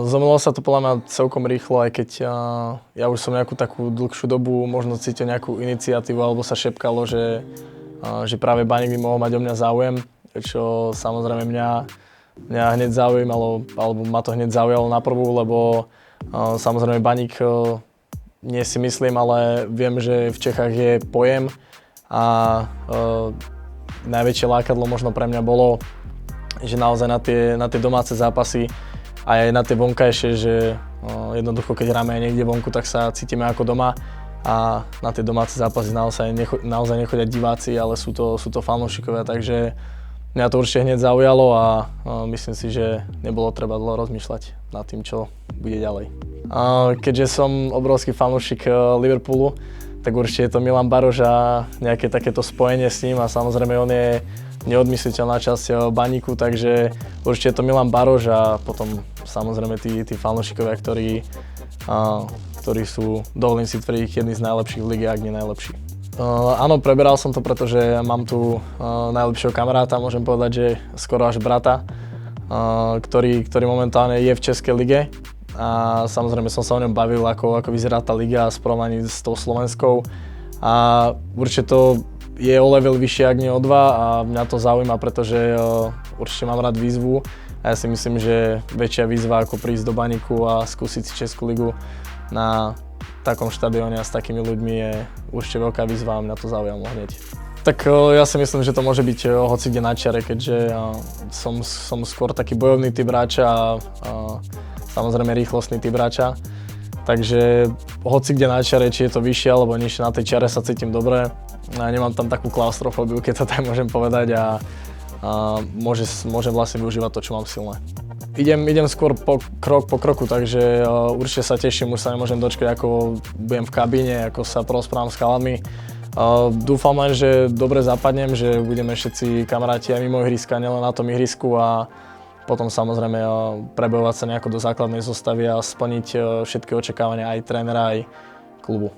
Zomilo sa to podľa mňa celkom rýchlo, aj keď ja už som nejakú takú dlhšiu dobu možno cítil nejakú iniciatívu alebo sa šepkalo, že práve Baník by mohol mať o mňa záujem, čo samozrejme mňa hneď zaujímalo, alebo ma to hneď zaujalo na prvú, lebo samozrejme Baník nie si myslím, ale viem, že v Čechách je pojem a najväčšie lákadlo možno pre mňa bolo, že naozaj na tie domáce zápasy aj na tie vonkajšie, že jednoducho keď hráme aj niekde vonku, tak sa cítime ako doma a na tie domáce zápasy naozaj nechodia diváci, ale sú to fanúšikovia, takže mňa to určite hneď zaujalo a myslím si, že nebolo treba dlho rozmýšľať nad tým, čo bude ďalej. Keďže som obrovský fanúšik Liverpoolu, tak určite je to Milan Baroš a nejaké takéto spojenie s ním a samozrejme on je neodmysliteľná časť Baníku, takže určite je to Milan Baroš a potom samozrejme tí fanúšikovia, ktorí sú, dovolím si tvrdiť, jedni z najlepších v lige, ak nie najlepší. Áno, preberal som to, pretože mám tu najlepšieho kamaráta, môžem povedať, že skoro až brata, ktorý momentálne je v Českej lige. A samozrejme som sa o ňom bavil, ako vyzerá tá liga v porovnaní s tou slovenskou. A určite to je o level vyššie, ak nie o dva a mňa to zaujíma, pretože určite mám rád výzvu. A ja si myslím, že väčšia výzva ako prísť do Baníku a skúsiť si Českú ligu na takom štadióne a s takými ľuďmi je určite veľká výzva a mňa to zaujalo hneď. Tak ja si myslím, že to môže byť hocikde na čiare, keďže som skôr taký bojovný typ hráča a samozrejme rýchlostný typ hráča. Takže hocikde na čiare, či je to vyššie alebo nižšie, na tej čiare sa cítim dobre. Nemám tam takú klaustrofóbiu, keď to tak môžem povedať a môžem vlastne využívať to, čo mám silné. Idem skôr krok po kroku, takže určite sa teším, už sa nemôžem dočkať, ako budem v kabíne, ako sa porozprávam s chalanmi. Dúfam len, že dobre zapadnem, že budeme všetci kamaráti aj mimo ihriska, nielen na tom ihrisku a potom samozrejme prebojovať sa nejako do základnej zostavy a splniť všetky očakávania aj trénera, aj klubu.